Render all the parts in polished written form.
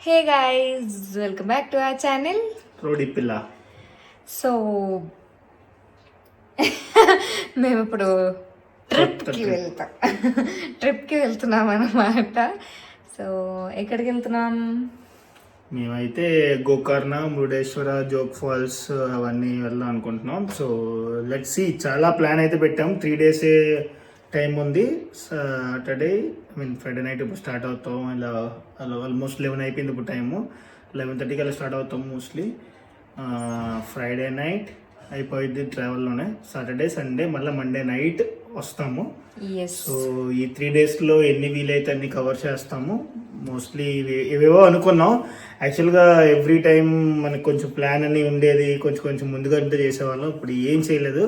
Hey guys, welcome back to our channel. రోడి పిల్ల. So మేము ఇప్పుడు ట్రిప్కి వెళ్తున్నాం అన్నమాట. సో ఎక్కడికి వెళ్తున్నాం? మేమైతే గోకర్ణ, మురుడేశ్వర, జోగ్ ఫాల్స్ అవన్నీ వెళ్దాం అనుకుంటున్నాం. So let's see. చాలా ప్లాన్ అయితే పెట్టాం. 3 days టైం ఉంది. సాటర్డే ఫ్రైడే నైట్ ఇప్పుడు స్టార్ట్ అవుతాం. ఇలా ఆల్మోస్ట్ 11 అయిపోయింది ఇప్పుడు టైము. 11:30 అలా స్టార్ట్ అవుతాం మోస్ట్లీ. ఫ్రైడే నైట్ అయిపోయింది ట్రావెల్లోనే. సాటర్డే, సండే, మళ్ళీ మండే నైట్ వస్తాము. సో ఈ 3 daysలో ఎన్ని వీలైతే అన్ని కవర్ చేస్తాము. మోస్ట్లీ ఏవేవో అనుకున్నాం. యాక్చువల్గా ఎవ్రీ టైం మనకు కొంచెం ప్లాన్ అని ఉండేది, కొంచెం ముందుగా అంతా చేసేవాళ్ళం. ఇప్పుడు ఏం చేయలేదు.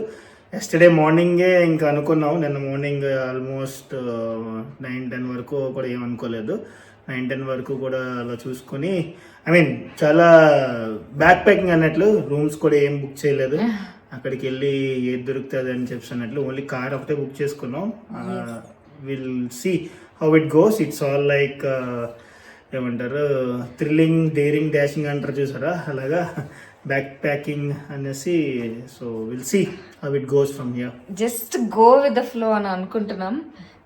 ఎస్టర్డే మార్నింగే ఇంకా అనుకున్నాం. నిన్న మార్నింగ్ ఆల్మోస్ట్ 9-10 వరకు కూడా ఏం అనుకోలేదు. 9-10 వరకు కూడా అలా చూసుకొని చాలా బ్యాక్ ప్యాకింగ్ అన్నట్లు. రూమ్స్ కూడా ఏం బుక్ చేయలేదు. అక్కడికి వెళ్ళి ఏది దొరుకుతుంది అని చెప్పి అన్నట్లు ఓన్లీ కార్ ఒకటే బుక్ చేసుకున్నాం. Will see how it goes. It's all like ఏమంటారు, థ్రిల్లింగ్, డేరింగ్, డాషింగ్ అంటారు చూసారా, అలాగా బ్యాక్ ప్యాకింగ్ అనేసి. So will see how it goes from here. Just go with the flow అని అనుకుంటున్నాం.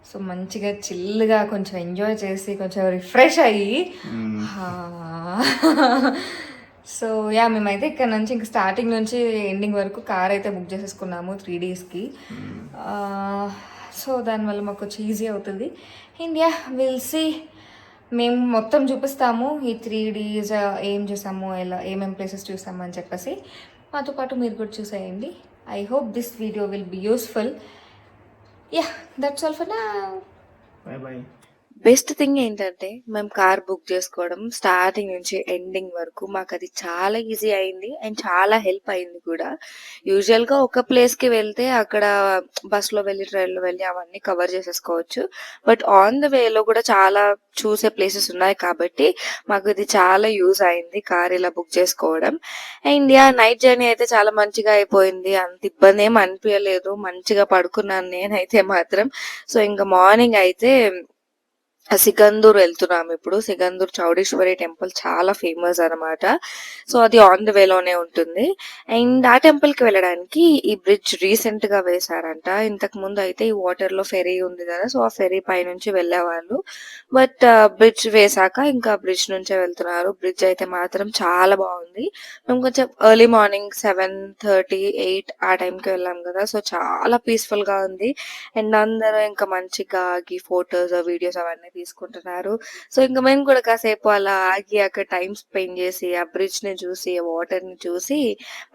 సో మంచిగా చిల్గా కొంచెం ఎంజాయ్ చేసి కొంచెం రిఫ్రెష్ అయ్యి సో మేమైతే ఇక్కడ నుంచి ఇంక స్టార్టింగ్ నుంచి ఎండింగ్ వరకు కార్ అయితే బుక్ చేసేసుకున్నాము 3 daysకి. సో దానివల్ల మాకు కొంచెం ఈజీ అవుతుంది. India will see. మేము మొత్తం చూపిస్తాము ఈ 3 days ఏం చేసాము, ఎలా ఏమేమి ప్లేసెస్ చూసాము అని చెప్పేసి. మాతో పాటు మీరు కూడా చూసేయండి. I hope this video will be useful. That's all for now. By by. Best thing ఏంటంటే మేము కార్ బుక్ చేసుకోవడం స్టార్టింగ్ నుంచి ఎండింగ్ వరకు మాకు అది చాలా ఈజీ అయింది అండ్ చాలా హెల్ప్ అయింది కూడా. యూజువల్గా ఒక ప్లేస్కి వెళ్తే అక్కడ బస్లో వెళ్ళి, ట్రైన్లో వెళ్ళి అవన్నీ కవర్ చేసేసుకోవచ్చు. బట్ ఆన్ ద వేలో కూడా చాలా చూసే ప్లేసెస్ ఉన్నాయి కాబట్టి మాకు ఇది చాలా యూజ్ అయింది కార్ ఇలా బుక్ చేసుకోవడం. అండ్ నైట్ జర్నీ అయితే చాలా మంచిగా అయిపోయింది. అంత ఇబ్బంది ఏం అనిపించలేదు. మంచిగా పడుకున్నాను నేనైతే మాత్రం. సో ఇంకా మార్నింగ్ అయితే సికందూర్ వెళ్తున్నాం. ఇప్పుడు సికందూర్ చౌడేశ్వరి టెంపుల్ చాలా ఫేమస్ అనమాట. సో అది ఆన్ ద వేలోనే ఉంటుంది. అండ్ ఆ టెంపుల్ కి వెళ్ళడానికి ఈ బ్రిడ్జ్ రీసెంట్ గా వేశారంట. ఇంతకు ముందు అయితే ఈ వాటర్ లో ఫెరీ ఉంది కదా, సో ఆ ఫెరీ పై నుంచి వెళ్ళేవాళ్ళు. బట్ బ్రిడ్జ్ వేశాక ఇంకా బ్రిడ్జ్ నుంచే వెళ్తున్నారు. బ్రిడ్జ్ అయితే మాత్రం చాలా బాగుంది. మేము కొంచెం ఎర్లీ మార్నింగ్ 7:30, 8 ఆ టైంకి వెళ్ళాం కదా, సో చాలా పీస్ఫుల్ గా ఉంది. అండ్ అందరూ ఇంకా మంచిగా ఆగి ఫొటోస్, వీడియోస్ అవన్నీ తీసుకుంటున్నారు. సో ఇంకా మేము కూడా కాసేపు అలా ఆగి అక్కడ టైం స్పెండ్ చేసి ఆ బ్రిడ్జ్ ని చూసి, ఆ వాటర్ ని చూసి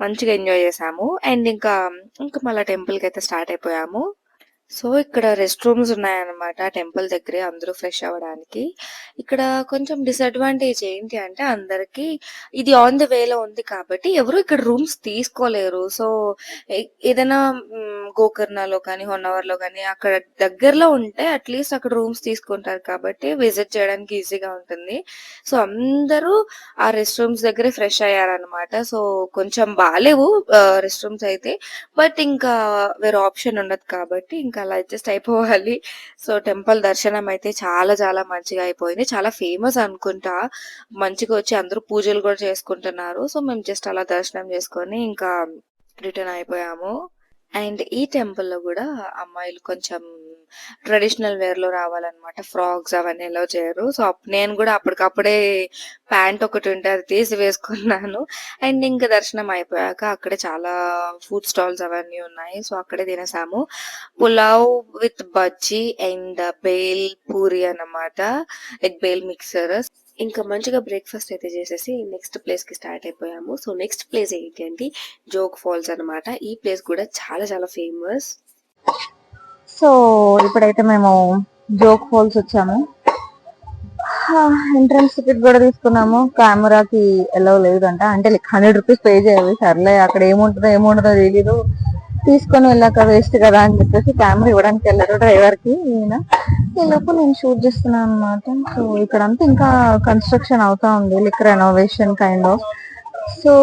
మంచిగా ఎంజాయ్ చేసాము. అండ్ ఇంకా మళ్ళీ టెంపుల్ కి అయితే స్టార్ట్ అయిపోయాము. సో ఇక్కడ రెస్ట్ రూమ్స్ ఉన్నాయన్నమాట టెంపుల్ దగ్గరే అందరూ ఫ్రెష్ అవ్వడానికి. ఇక్కడ కొంచెం డిసడ్వాంటేజ్ ఏంటి అంటే అందరికి ఇది ఆన్ ద వేలో ఉంది కాబట్టి ఎవరు ఇక్కడ రూమ్స్ తీసుకోలేరు. సో ఏదైనా గోకర్ణలో కానీ, హొన్నవర్లో కానీ అక్కడ దగ్గరలో ఉంటే అట్లీస్ట్ అక్కడ రూమ్స్ తీసుకుంటారు కాబట్టి విజిట్ చేయడానికి ఈజీగా ఉంటుంది. సో అందరూ ఆ రెస్ట్ రూమ్స్ దగ్గరే ఫ్రెష్ అయ్యారనమాట. సో కొంచెం బాగాలేవు రెస్ట్ రూమ్స్ అయితే, బట్ ఇంకా వేరే ఆప్షన్ ఉండదు కాబట్టి ఇంకా అలా అడ్జస్ట్ అయిపోవాలి. సో టెంపుల్ దర్శనం అయితే చాలా చాలా మంచిగా అయిపోయింది. చాలా ఫేమస్ అనుకుంటా. మంచిగా వచ్చి అందరూ పూజలు కూడా చేసుకుంటున్నారు. సో మేము జస్ట్ అలా దర్శనం చేసుకొని ఇంకా రిటర్న్ అయిపోయాము. అండ్ ఈ టెంపుల్లో కూడా అమ్మాయిలు కొంచెం ట్రెడిషనల్ వేర్ లో రావాలన్నమాట. ఫ్రాక్స్ అవన్నీ ఎలా చేయరు. సో నేను కూడా అప్పటికప్పుడే ప్యాంట్ ఒకటి ఉంటే అది తీసి వేసుకున్నాను. అండ్ ఇంకా దర్శనం అయిపోయాక అక్కడే చాలా ఫుడ్ స్టాల్స్ అవన్నీ ఉన్నాయి. సో అక్కడే తినేసాము. పులావ్ విత్ బజ్జీ అండ్ బేల్ పూరి అన్నమాట, ఎగ్ బేల్ మిక్సర్. ఇంకా మంచిగా బ్రేక్ఫాస్ట్ అయితే చేసేసి నెక్స్ట్ ప్లేస్ కి స్టార్ట్ అయిపోయాము. సో నెక్స్ట్ ప్లేస్ ఏంటి అంటే జోగ్ ఫాల్స్ అనమాట. ఈ ప్లేస్ కూడా చాలా చాలా ఫేమస్. సో ఇప్పుడైతే మేము జోగ్ ఫాల్స్ వచ్చాము. ఎంట్రన్స్ టికెట్ కూడా తీసుకున్నాము. కెమెరాకి ఎలా లేదంట, అంటే లైక్ 100 rupees పే చేయాలి. సర్లే అక్కడ ఏముంటుందో తెలీదు, తీసుకొని వెళ్ళాక వేస్ట్ కదా అని చెప్పేసి కెమెరా ఇవ్వడానికి వెళ్ళారు డ్రైవర్ కి. ఈలోపు నేను షూట్ చేస్తున్నాను అనమాట. సో ఇక్కడంతా ఇంకా కన్స్ట్రక్షన్ అవుతా ఉంది, like renovation kind of. So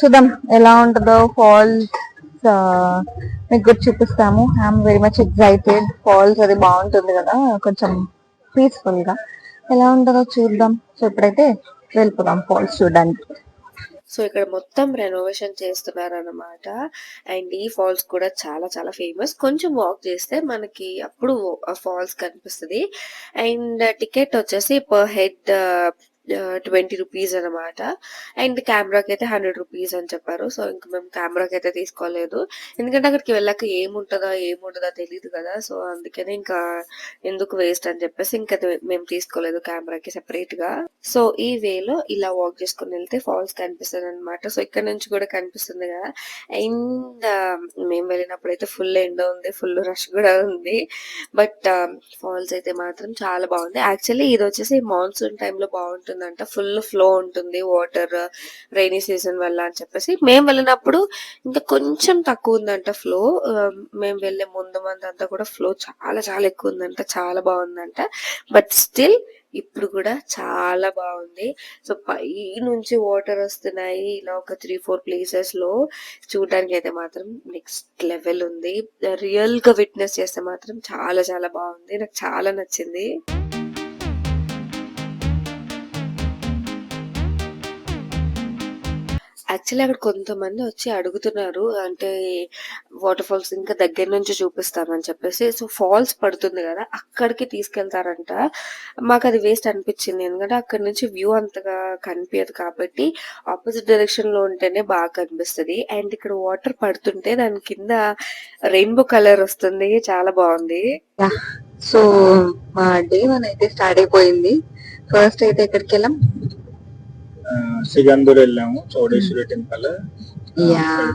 చూద్దాం ఎలా ఉంటుందో. ఫాల్స్ మీకు కూడా చూపిస్తాము. I'm very much excited. Falls అది బాగుంటుంది కదా, కొంచెం పీస్ఫుల్ గా. ఎలా ఉంటుందో చూద్దాం. సో ఇప్పుడైతే వెళ్ళిపోదాం ఫాల్స్ చూడడానికి. సో ఇక్కడ మొత్తం రెనోవేషన్ చేస్తున్నారన్నమాట. అండ్ ఈ ఫాల్స్ కూడా చాలా చాలా ఫేమస్. కొంచెం వాక్ చేస్తే మనకి అప్పుడు ఆ ఫాల్స్ కనిపిస్తది. అండ్ టికెట్ వచ్చేసి పర్ హెడ్ 20 రూపీస్ అనమాట. అండ్ కెమెరాకి అయితే 100 రూపీస్ అని చెప్పారు. సో ఇంక మేము కెమెరాకి అయితే తీసుకోలేదు, ఎందుకంటే అక్కడికి వెళ్ళాక ఏముంటుందో తెలియదు కదా. సో అందుకని ఇంకా ఎందుకు వేస్ట్ అని చెప్పేసి ఇంకా మేము తీసుకోలేదు కెమెరాకి సెపరేట్ గా. సో ఈ వేలో ఇలా వాక్ చేసుకుని వెళ్తే ఫాల్స్ కనిపిస్తుంది అనమాట. సో ఇక్కడ నుంచి కూడా కనిపిస్తుంది కదా. అండ్ మేము వెళ్ళినప్పుడు అయితే ఫుల్ ఎండ ఉంది, ఫుల్ రష్ కూడా ఉంది. బట్ ఫాల్స్ అయితే మాత్రం చాలా బాగుంది. యాక్చువల్లీ ఇది వచ్చేసి మాన్సూన్ టైంలో బాగుంటుందంట, ఫుల్ ఫ్లో ఉంటుంది వాటర్ రైనీ సీజన్ వల్ల అని చెప్పేసి. మేము వెళ్ళినప్పుడు ఇంకా కొంచెం తక్కువ ఉందంట ఫ్లో. మేము వెళ్ళే ముందు అంతా కూడా ఫ్లో చాలా చాలా ఎక్కువ ఉందంట, చాలా బాగుందంట. బట్ స్టిల్ ఇప్పుడు కూడా చాలా బాగుంది. సో పై నుంచి వాటర్ వస్తున్నాయి ఇలా ఒక 3-4 ప్లేసెస్ లో. చూడడానికి అయితే మాత్రం నెక్స్ట్ లెవెల్ ఉంది. రియల్ గా విట్నెస్ చేస్తే మాత్రం చాలా చాలా బాగుంది, నాకు చాలా నచ్చింది. యాక్చువల్లీ అక్కడ కొంతమంది వచ్చి అడుగుతున్నారు, అంటే వాటర్ ఫాల్స్ ఇంకా దగ్గర నుంచి చూపిస్తామని చెప్పేసి. సో ఫాల్స్ పడుతుంది కదా, అక్కడికి తీసుకెళ్తారంట. మాకు అది వేస్ట్ అనిపించింది, ఎందుకంటే అక్కడ నుంచి వ్యూ అంతగా కనిపించదు కాబట్టి ఆపోజిట్ డైరెక్షన్ లో ఉంటేనే బాగా కనిపిస్తుంది. అండ్ ఇక్కడ వాటర్ పడుతుంటే దాని కింద రెయిన్బో కలర్ వస్తుంది, చాలా బాగుంది. సో మా డే 1 అయితే స్టార్ట్ అయిపోయింది. ఫస్ట్ అయితే ఎక్కడికి వెళ్ళాం, సిగందూర్ వెళ్ళాము, చౌడేశ్వరి టెంపుల్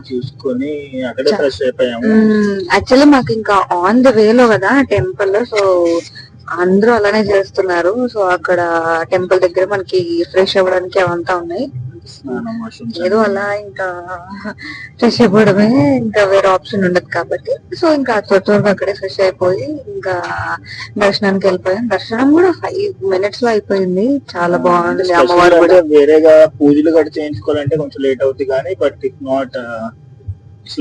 చూసుకొని అక్కడే ఫ్రెష్ అయిపోయాము. యాక్చువల్లీ మాకు ఇంకా ఆన్ ద వేలో కదా టెంపుల్, సో అందరూ అలానే చేస్తున్నారు. సో అక్కడ టెంపుల్ దగ్గర మనకి ఫ్రెష్ అవ్వడానికి అవంతా ఉన్నాయి. ఏదో అలా ఇంకా ఫ్రెష్ అయిపోవడమే, ఇంకా వేరే ఆప్షన్ ఉండదు కాబట్టి. సో ఇంకా త్వరగా అక్కడే ఫ్రెష్ అయిపోయి ఇంకా దర్శనానికి వెళ్ళిపోయాం. దర్శనం కూడా 5 minutes లో అయిపోయింది, చాలా బాగుంది. అమ్మవారు కూడా వేరేగా పూజలు కూడా చేయించుకోవాలంటే కొంచెం లేట్ అవుతుంది కానీ, but if not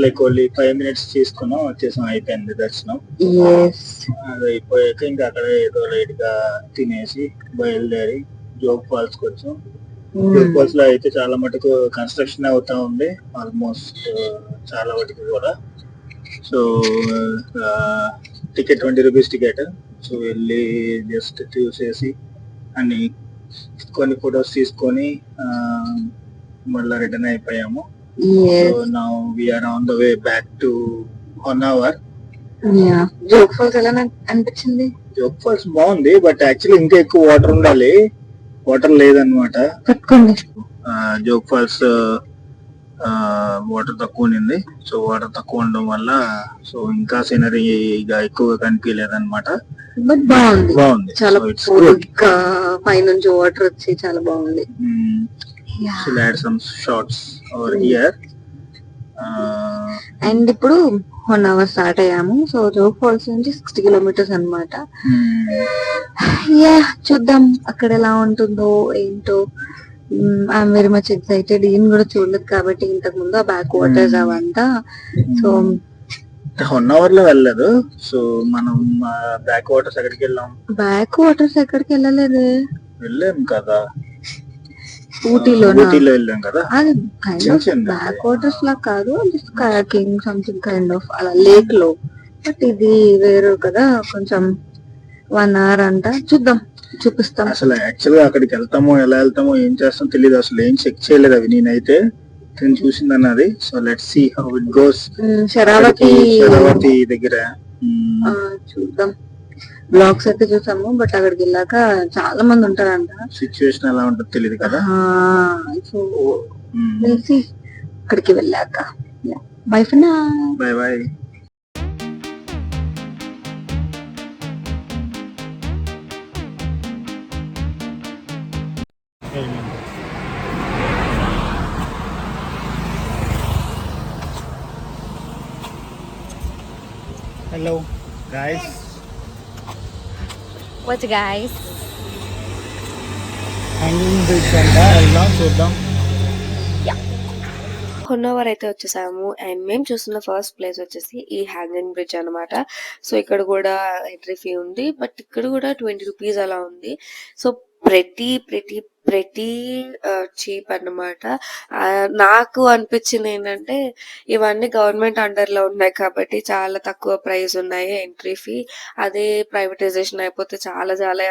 like only 5 minutes చేసుకున్నాం, వచ్చేసాం, అయిపోయింది దర్శనం. అది అయిపోయాక ఇంకా అక్కడ ఏదో లైట్ గా తినేసి బయలుదేరి జోగ్ ఫాల్స్ కి వచ్చాం. జోగ్ ఫాల్స్ లో అయితే చాలా మటుకు కన్స్ట్రక్షన్ అవుతా ఉంది, ఆల్మోస్ట్ చాలా మటుకు కూడా. So ticket 20 rupees ticket. So వెళ్ళి జస్ట్ చూసేసి అన్ని కొన్ని ఫొటోస్ తీసుకొని మళ్ళీ రిటర్న్ అయిపోయాము. So now we're on the way back to Honavar. Jog falls ఎలా అనిపించింది? జోగ్ ఫాల్స్ బాగుంది, బట్ యాక్చువల్లీ ఇంకా ఎక్కువ వాటర్ ఉండాలి, వాటర్ లేదనమాట. జోగ్ ఫాల్స్ వాటర్ తక్కువ ఉంది. సో వాటర్ తక్కువ ఉండడం వల్ల సో ఇంకా సీనరీగా ఎక్కువగా కనిపించలేదు అనమాట. బట్ బాగుంది, చాలా పైనుంచి వాటర్ వచ్చి చాలా బాగుంది. some shots over here. And ఇప్పుడు 1 hour స్టార్ట్ అయ్యాము. సో జోగ్ ఫాల్స్ నుంచి 60 kilometers అనమాట. చూద్దాం అక్కడ ఎలా ఉంటుందో ఏంటో. I'm very much excited. ఈయన కూడా చూడలేదు కాబట్టి ఇంతకు ముందు ఆ బ్యాక్ వాటర్స్ అవంతా. సో 1 hour లో వెళ్ళలేదు. సో మనం బ్యాక్ వాటర్స్ ఎక్కడికి వెళ్ళాం? బ్యాక్ వాటర్స్ ఎక్కడికి వెళ్ళలేదు, వెళ్ళాం కదా, ఊటీలో వెళ్ళాం కదా. అది కైండ్ ఆఫ్ బ్యాక్ వాటర్స్ లా కాదు, just kayaking something kind of అలా లేక్ లో. బట్ ఇది వేరు కదా, కొంచెం 1 hour అంట. చూద్దాం, చూపిస్తాం. అసలు యాక్చువల్ గా అక్కడికి వెళ్తామో ఎలా వెళ్తామో ఏం చేస్తామో తెలియదు, అసలు ఏం చెక్ చేయలేదు అవి. నేనైతే నేను చూసింది అన్నది. So let's see how it goes. Sharavathi దగ్గర చూద్దాం. బ్లాగ్స్ అయితే చూసాము, బట్ అక్కడికి వెళ్ళాక చాలా మంది ఉంటారంట. సిచ్యువేషన్ ఎలా ఉంటుందో తెలియదు కదా. సో అక్కడికి వెళ్ళాక by for now. By by. Hello guys. What guys? Hanging bridge అంట, వెళ్దాం చూద్దాం. హొన్నవర్ అయితే వచ్చేసాము అండ్ మేము చూస్తున్న ఫస్ట్ ప్లేస్ వచ్చేసి ఈ హ్యాంగింగ్ బ్రిడ్జ్ అన్నమాట. సో ఇక్కడ కూడా ఎంట్రీ ఫీ ఉంది, బట్ ఇక్కడ కూడా 20 రూపీస్ అలా ఉంది. సో ప్రతి చీప్ అన్నమాట. నాకు అనిపించింది ఏంటంటే ఇవన్నీ గవర్నమెంట్ అండర్ లో ఉన్నాయి కాబట్టి చాలా తక్కువ ప్రైస్ ఉన్నాయి ఎంట్రీ ఫీ. అదే ప్రైవేటైజేషన్ అయిపోతే చాలా చాలా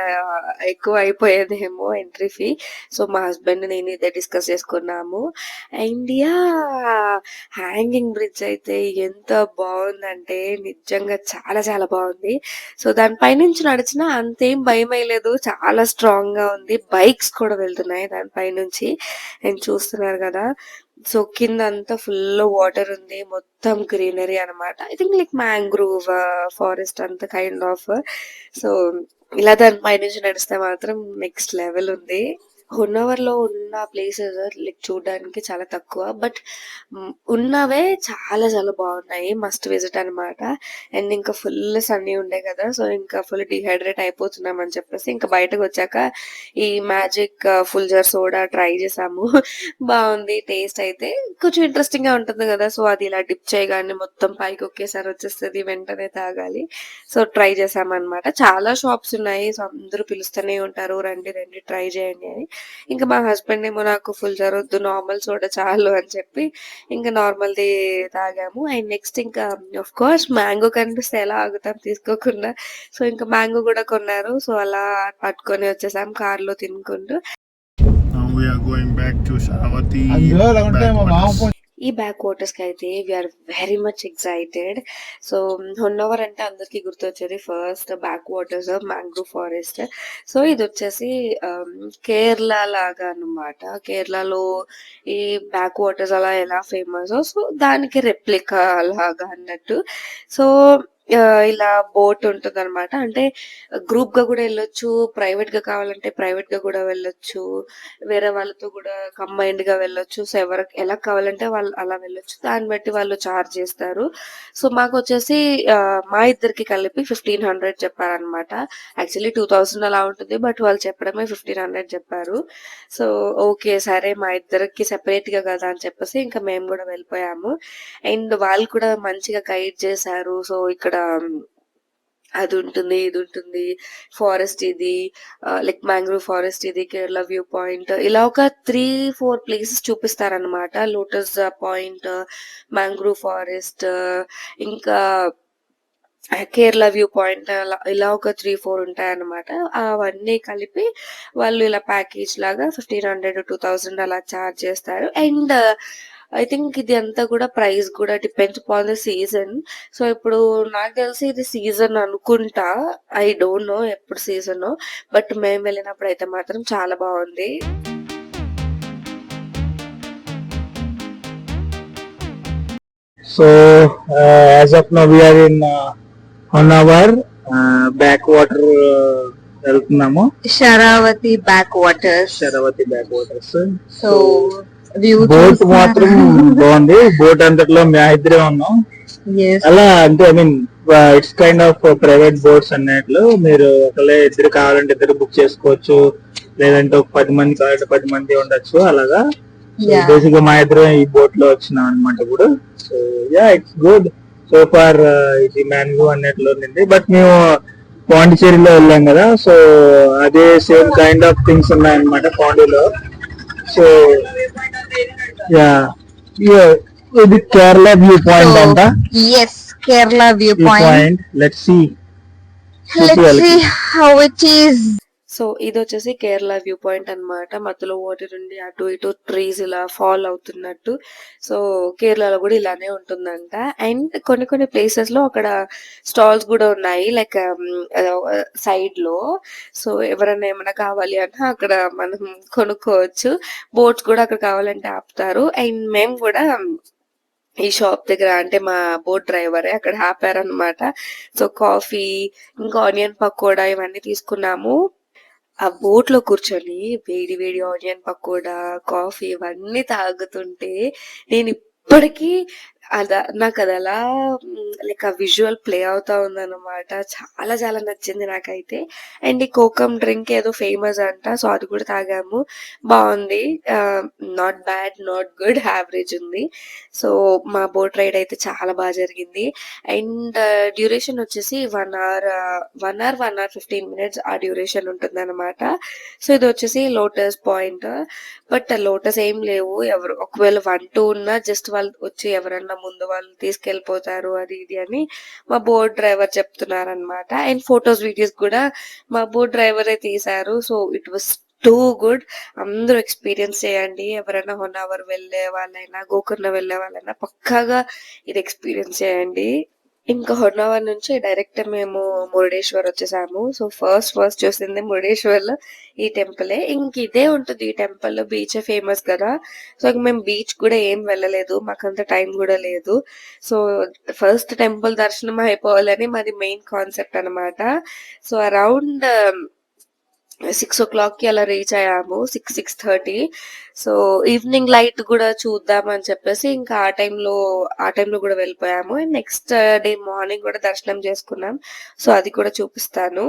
ఎక్కువ అయిపోయేదేమో ఎంట్రీ ఫీ. సో మా హస్బెండ్ నేను ఇదే డిస్కస్ చేసుకున్నాము. ఇండియా హ్యాంగింగ్ బ్రిడ్జ్ అయితే ఎంత బాగుందంటే నిజంగా చాలా చాలా బాగుంది. సో దానిపై నుంచి నడిచినా అంతేం భయం అయ్యలేదు, చాలా స్ట్రాంగ్ గా ఉంది. బైక్స్ కూడా వెళ్తున్నాయి దానిపై నుంచి, నేను చూస్తున్నారు కదా. సో కింద అంతా ఫుల్ వాటర్ ఉంది, మొత్తం గ్రీనరీ అన్నమాట. I think like mangrove forest అంత కైండ్ ఆఫ్. సో ఇలా దానిపై నుంచి నడిస్తే మాత్రం నెక్స్ట్ లెవెల్ ఉంది. హొన్నవర్ లో ఉన్న ప్లేసెస్ లైక్ చూడడానికి చాలా తక్కువ, బట్ ఉన్నవే చాలా చాలా బాగున్నాయి, మస్ట్ విజిట్ అన్నమాట. అండ్ ఇంకా ఫుల్ సన్నీ ఉండే కదా, సో ఇంకా ఫుల్ డిహైడ్రేట్ అయిపోతున్నాం అని చెప్పేసి ఇంకా బయటకు వచ్చాక ఈ magic full jar soda try చేసాము. బాగుంది టేస్ట్ అయితే, కొంచెం ఇంట్రెస్టింగ్ గా ఉంటుంది కదా. సో అది ఇలా డిప్ చేయగానే మొత్తం పైకి ఒకేసారి వచ్చేస్తుంది, వెంటనే తాగాలి. సో ట్రై చేసామన్నమాట. చాలా షాప్స్ ఉన్నాయి, సో అందరూ పిలుస్తూనే ఉంటారు రండి రండి ట్రై చేయండి అని. ఇంకా మా హస్బెండ్ ఏమో నాకు ఫుల్ జార్ వద్దు, నార్మల్ సోడా చాలు అని చెప్పి ఇంకా నార్మల్ ది తాగాము. అండ్ నెక్స్ట్ ఇంకా ఆఫ్ కోర్స్ మ్యాంగో కనిపిస్తే ఎలా ఆగుతాం తీసుకోకుండా. సో ఇంకా మ్యాంగో కూడా కొన్నారు, సో అలా పట్టుకొని వచ్చేసాం కార్ లో తినుకుంటూ. Now we are going back to Sharavati. ఈ బ్యాక్ వాటర్స్ కి అయితే we're very much excited. So Honnavar అంటే అందరికి గుర్తొచ్చేది first backwaters mangrove forest. So ఇది వచ్చేసి కేరళ లాగా అన్నమాట. కేరళలో ఈ బ్యాక్ వాటర్స్ అలా ఎలా ఫేమస్, సో దానికి రెప్లికా లాగా అన్నట్టు. సో ఇలా బోట్ ఉంటుంది అనమాట. అంటే గ్రూప్ గా కూడా వెళ్ళొచ్చు, ప్రైవేట్ గా కావాలంటే ప్రైవేట్ గా కూడా వెళ్ళొచ్చు, వేరే వాళ్ళతో కూడా కంబైన్డ్ గా వెళ్ళొచ్చు. సో ఎవరికి ఎలా కావాలంటే వాళ్ళు అలా వెళ్ళొచ్చు, దాన్ని బట్టి వాళ్ళు చార్జ్ చేస్తారు. సో మాకు వచ్చేసి మా ఇద్దరికి కలిపి 1500 చెప్పారనమాట. యాక్చువల్లీ 2000 అలా ఉంటుంది, బట్ వాళ్ళు చెప్పడమే 1500 చెప్పారు. సో ఓకే సరే మా ఇద్దరికి సెపరేట్ గా కదా అని చెప్పేసి ఇంకా మేము కూడా వెళ్ళిపోయాము. అండ్ వాళ్ళు కూడా మంచిగా గైడ్ చేశారు. సో ఇక్కడ అది ఉంటుంది ఇది ఉంటుంది, ఫారెస్ట్ ఇది లైక్ మ్యాంగ్రూవ్ ఫారెస్ట్ ఇది, కేరళ వ్యూ పాయింట్, ఇలా ఒక 3-4 ప్లేసెస్ చూపిస్తారనమాట. లోటస్ పాయింట్, మ్యాంగ్రూవ్ ఫారెస్ట్, ఇంకా కేరళ వ్యూ పాయింట్, ఇలా ఒక 3-4 ఉంటాయన్నమాట. అవన్నీ కలిపి వాళ్ళు ఇలా ప్యాకేజ్ లాగా 1500-2000 అలా చార్జ్ చేస్తారు. అండ్ ఐ థింక్ ఇది అంతా కూడా ప్రైస్ కూడా depends upon the season. So ఇప్పుడు నాకు తెలిసి ఇది సీజన్ అనుకుంటా, ఐ డోంట్ నో ఎప్పుడు సీజన్, బట్ మేము వెళ్ళినప్పుడు అయితే మాత్రం చాలా బాగుంది. So as of now we are in Honavar backwater వెళ్తున్నాము. Sharavathi backwaters. Sharavathi backwaters. So view boat మాత్రం బాగుంది. బోట్ అంతట్లో మేము ఇద్దరే ఉన్నాం. అలా అంటే I mean it's kind of private boats అన్నట్లు. మీరు ఒకళ్ళే ఇద్దరు కావాలంటే ఇద్దరు బుక్ చేసుకోవచ్చు, లేదంటే ఒక 10 మంది కావాలంటే 10 మంది ఉండొచ్చు. అలాగా బేసిక్ గా మా ఇద్దరు ఈ బోట్ లో వచ్చినాం అనమాట ఇప్పుడు. So yeah it's good so far. ఇది మ్యాంగో అన్నట్లు ఉంది, బట్ మేము పాండిచేరిలో వెళ్ళాం కదా, సో అదే సేమ్ కైండ్ ఆఫ్ థింగ్స్ ఉన్నాయన్నమాట పాండిలో. సో యా ఇది కేరళ వ్యూ పాయింట్ అంట. yes Kerala view point. Let's see how it is. So ఇది వచ్చేసి కేరళ వ్యూ పాయింట్ అన్నమాట. మధ్యలో వాటర్ ఉండి అటు ఇటు ట్రీస్ ఇలా ఫాల్ అవుతున్నట్టు. సో కేరళలో కూడా ఇలానే ఉంటుందంట. అండ్ కొన్ని ప్లేసెస్ లో అక్కడ స్టాల్స్ కూడా ఉన్నాయి, లైక్ సైడ్ లో. సో ఎవరైనా ఏమైనా కావాలి అంటే అక్కడ మనం కొనుక్కోవచ్చు. బోట్స్ కూడా అక్కడ కావాలంటే ఆపుతారు. అండ్ మేము కూడా ఈ షాప్ దగ్గర అంటే మా బోట్ డ్రైవరే అక్కడ ఆపారనమాట. సో కాఫీ ఇంకా ఆనియన్ పకోడా ఇవన్నీ తీసుకున్నాము. ఆ బోట్ లో కూర్చొని వేడి వేడి ఆనియన్ పకోడా, కాఫీ ఇవన్నీ తాగుతుంటే నేను ఇప్పటికీ నాకు అది అలా లైక్ ఆ విజువల్ ప్లే అవుతా ఉందన్నమాట. చాలా చాలా నచ్చింది నాకైతే. అండ్ ఈ కోకం డ్రింక్ ఏదో ఫేమస్ అంట. సో, అది కూడా తాగాము. బావుంది. Not bad, not good, average ఉంది. సో, మా బోట్ రైడ్ అయితే చాలా జరిగింది. అండ్ డ్యూరేషన్ వచ్చేసి 1 అవర్ 1 అవర్ 15 మినిట్స్ ఆ డ్యూరేషన్ ఉంటుందన్నమాట. సో, ఇదొచ్చేసి లోటస్ పాయింట్. బట్ లోటస్ ఏం లేవు. ఒకవేళ 1, 2 ఉన్నా జస్ట్ వాళ్ళు వచ్చి ఎవరన్నా ముందు వాళ్ళు తీసుకెళ్ళిపోతారు అది ఇది అని మా బోట్ డ్రైవర్ చెప్తున్నారనమాట. అండ్ ఫోటోస్, వీడియోస్ కూడా మా బోట్ డ్రైవరే తీశారు. So, it was too good. అందరూ ఎక్స్పీరియన్స్ చేయండి. ఎవరైనా హొన్నావర్ వెళ్ళే వాళ్ళైనా, గోకర్ణ వెళ్ళే వాళ్ళైనా పక్కాగా ఇది ఎక్స్పీరియన్స్ చేయండి. ఇంకా హొన్నావర్ నుంచి డైరెక్ట్ మేము మురుడేశ్వర్ వచ్చేసాము. సో, ఫస్ట్ చూసింది మురుడేశ్వర్‌లో ఈ టెంపులే. ఇంక ఇదే ఉంటుంది ఈ టెంపుల్. బీచే ఫేమస్ కదా! సో, మేము బీచ్ కూడా ఏం వెళ్ళలేదు. మాకంత టైం కూడా లేదు. సో, ఫస్ట్ టెంపుల్ దర్శనం అయిపోవాలని మాది మెయిన్ కాన్సెప్ట్ అనమాట. సో, అరౌండ్ 6:00కి అలా రీచ్ అయ్యాము. 6:30. సో, ఈవినింగ్ లైట్ కూడా చూద్దామని చెప్పేసి ఇంకా ఆ టైంలో కూడా వెళ్ళిపోయాము. అండ్ నెక్స్ట్ డే మార్నింగ్ కూడా దర్శనం చేసుకున్నాం. సో, అది కూడా చూపిస్తాను.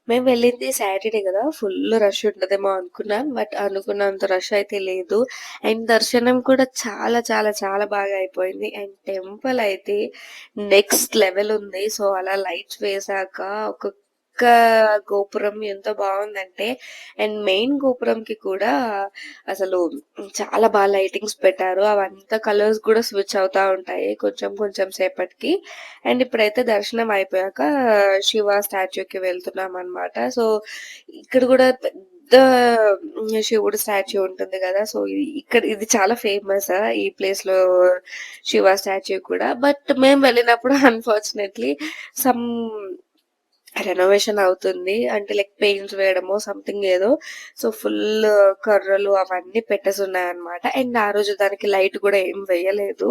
మేము వెళ్ళింది సాటర్‌డే కదా! ఫుల్ రష్ ఉంటదేమో అనుకున్నాం. బట్ అనుకున్నంత రష్ అయితే లేదు. అండ్ దర్శనం కూడా చాలా చాలా చాలా బాగా అయిపోయింది. అండ్ టెంపుల్ అయితే నెక్స్ట్ లెవెల్ ఉంది. సో, అలా లైట్స్ వేశాక ఒక్కొక్క గోపురం ఎంత బావుందంటే, అండ్ మెయిన్ గోపురంకి కూడా అసలు చాలా లైటింగ్స్ పెట్టారు. అవంతా కలర్స్ కూడా స్విచ్ అవుతా ఉంటాయి కొంచెం కొంచెం సేపటికి. అండ్ ఇప్పుడైతే దర్శనం అయిపోయాక శివ స్టాచ్యూకి వెళ్తున్నామనమాట. సో, ఇక్కడ కూడా పెద్ద శివుడు స్టాచ్యూ ఉంటుంది కదా! సో, ఇది చాలా ఫేమస్ ఈ ప్లేస్‌లో శివ స్టాచ్యూ కూడా. బట్ మేము వెళ్ళినప్పుడు అన్‌ఫార్చునేట్‌లీ సమ్ రెనోవేషన్ అవుతుంది. అంటే లైక్ పెయింట్స్ వేయడమో సంథింగ్ ఏదో. సో, ఫుల్ కర్రలు అవన్నీ పెట్టేసున్నాయన్నమాట. అండ్ ఆ రోజు దానికి లైట్ కూడా ఏం వేయలేదు.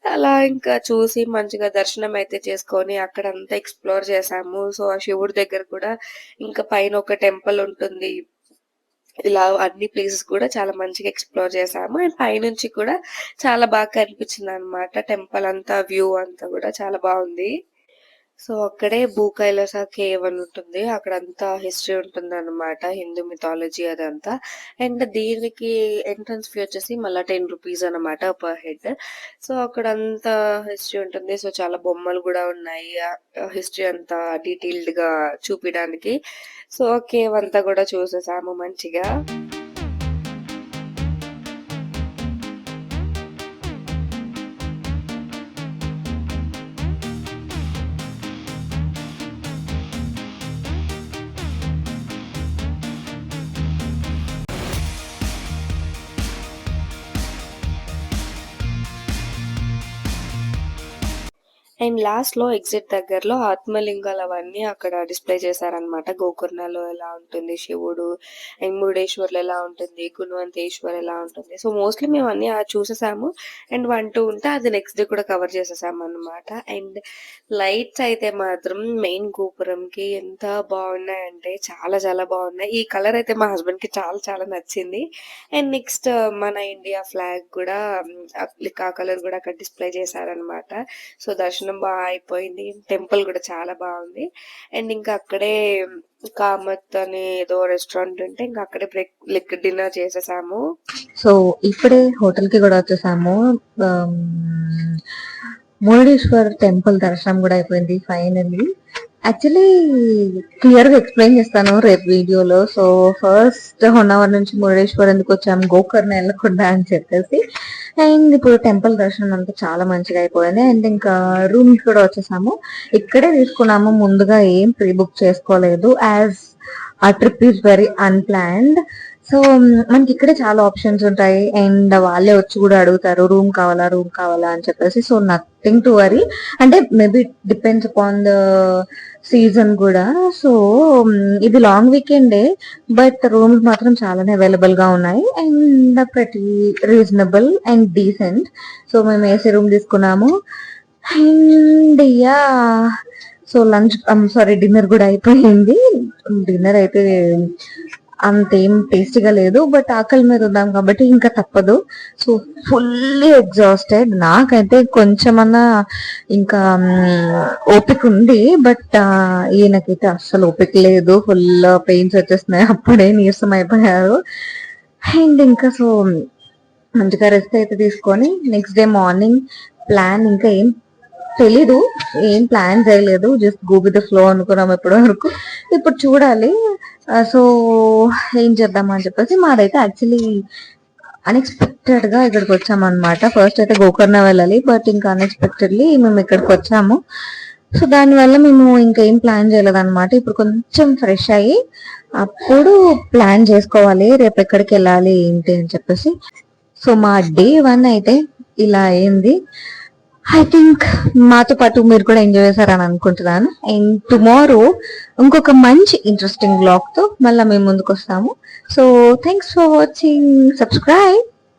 అలా ఇంకా చూసి మంచిగా దర్శనం అయితే చేసుకొని అక్కడంతా ఎక్స్‌ప్లోర్ చేశాము. సో, ఆ శివుడి దగ్గర కూడా ఇంకా పైన ఒక టెంపుల్ ఉంటుంది. ఇలా అన్ని ప్లేసెస్ కూడా చాలా మంచిగా ఎక్స్‌ప్లోర్ చేశాము. అండ్ పైనుంచి కూడా చాలా బాగా కనిపించిందనమాట. టెంపుల్ అంతా వ్యూ అంతా కూడా చాలా బావుంది. సో, అక్కడే భూకైలాస కేవ్ అని ఉంటుంది. అక్కడంతా హిస్టరీ ఉంటుందన్నమాట. హిందూ మిథాలజీ అదంతా. అండ్ దీనికి ఎంట్రన్స్ ఫీ వచ్చేసి మళ్ళా 10 రూపీస్ అన్నమాట పర్ హెడ్. సో, అక్కడంతా హిస్టరీ ఉంటుంది. సో, చాలా బొమ్మలు కూడా ఉన్నాయి. హిస్టరీ అంతా డీటెయిల్డ్‌గా చూపియడానికి. సో, కేవ్ అంతా కూడా చూసేసాము మంచిగా. అండ్ లాస్ట్‌లో ఎగ్జిట్ దగ్గరలో ఆత్మలింగాలు అవన్నీ అక్కడ డిస్‌ప్లే చేశారనమాట. గోకర్ణలో ఎలా ఉంటుంది శివుడు, అండ్ మురుడేశ్వర్‌లో ఎలా ఉంటుంది, గుణవంతేశ్వర్ ఎలా ఉంటుంది. సో, మోస్ట్‌లీ మేము అన్నీ చూసేసాము. అండ్ 1, 2 ఉంటే అది నెక్స్ట్ డే కూడా కవర్ చేసేసామన్నమాట. అండ్ లైట్స్ అయితే మాత్రం మెయిన్ గోపురంకి ఎంత బాగున్నాయంటే చాలా చాలా బాగున్నాయి. ఈ కలర్ అయితే మా హస్బెండ్‌కి చాలా చాలా నచ్చింది. అండ్ నెక్స్ట్ మన ఇండియా ఫ్లాగ్ కూడా ఆ కలర్ కూడా అక్కడ డిస్‌ప్లే చేశారనమాట. సో, దర్శనం అయిపోయింది. టెంపుల్ కూడా చాలా బాగుంది. అండ్ ఇంకా అక్కడే కామత్ అని ఏదో రెస్టారెంట్ ఉంటే ఇంకా అక్కడే డిన్నర్ చేసేసాము. సో ఇప్పుడే హోటల్ కి కూడా వచ్చేసాము. ఆమ్, మురుడేశ్వర్ టెంపుల్ దర్శనం కూడా అయిపోయింది ఫైనల్లీ. యాక్చువల్లీ క్లియర్ గా ఎక్స్ప్లెయిన్ చేస్తాను రేపు వీడియోలో. సో ఫస్ట్ హొన్నవర్ నుంచి మురుడేశ్వర్ ఎందుకు వచ్చాము, గోకర్ణ వెళ్ళకుండా అని చెప్పేసి. అండ్ ఇప్పుడు టెంపుల్ దర్శనం అంతా చాలా మంచిగా అయిపోయింది. అండ్ ఇంకా రూమ్స్ కూడా వచ్చేసాము. ఇక్కడే తీసుకున్నాము, ముందుగా ఏం ప్రీ బుక్ చేసుకోలేదు. యాజ్ ఆ trip is very unplanned. So మనకి ఇక్కడే చాలా ఆప్షన్స్ ఉంటాయి. అండ్ వాళ్ళే వచ్చి కూడా అడుగుతారు రూమ్ కావాలా అని చెప్పేసి. So nothing to worry. అంటే maybe depends upon the season కూడా. సో ఇది లాంగ్ వీకెండే, బట్ రూమ్స్ మాత్రం చాలానే అవైలబుల్ గా ఉన్నాయి. అండ్ ప్రతి రీజనబుల్ అండ్ డీసెంట్. సో మేము ఏసీ రూమ్ తీసుకున్నాము. And yeah, so lunch dinner కూడా అయిపోయింది. డిన్నర్ అయితే అంతేం టేస్టీగా లేదు, బట్ ఆకలి మీద ఉన్నాం కాబట్టి ఇంకా తప్పదు. So fully exhausted. నాకైతే కొంచెమన్నా ఇంకా ఓపిక ఉంది, బట్ ఈయనకైతే అస్సలు ఓపిక లేదు. ఫుల్ పెయిన్స్ వచ్చేస్తున్నాయి, అప్పుడే నీరసం అయిపోయారు. అండ్ ఇంకా సో మంచిగా రెస్ట్ అయితే తీసుకొని నెక్స్ట్ డే మార్నింగ్ ప్లాన్ ఇంకా ఏం తెలీదు, ఏం ప్లాన్ చేయలేదు, just go with the flow అనుకున్నాం ఇప్పటి వరకు. ఇప్పుడు చూడాలి. సో ఏం చేద్దామని చెప్పేసి మాదైతే యాక్చువల్లీ అన్ఎక్స్పెక్టెడ్ గా ఇక్కడికి వచ్చామన్నమాట. ఫస్ట్ అయితే గోకర్ణ వెళ్ళాలి, బట్ ఇంకా అన్ఎక్స్పెక్టెడ్లీ మేము ఇక్కడికి వచ్చాము. సో దానివల్ల మేము ఇంకేం ప్లాన్ చేయలేదు అనమాట. ఇప్పుడు కొంచెం ఫ్రెష్ అయ్యి అప్పుడు ప్లాన్ చేసుకోవాలి రేపు ఎక్కడికి వెళ్ళాలి ఏంటి అని చెప్పేసి. సో మా డే 1 అయితే ఇలా అయింది. ఐ థింక్ మాతో పాటు మీరు కూడా ఎంజాయ్ చేశారని అనుకుంటున్నాను. అండ్ టుమారో ఇంకొక మంచి ఇంట్రెస్టింగ్ బ్లాగ్ తో మళ్ళీ మేము ముందుకు వస్తాము. So thanks for watching. Subscribe.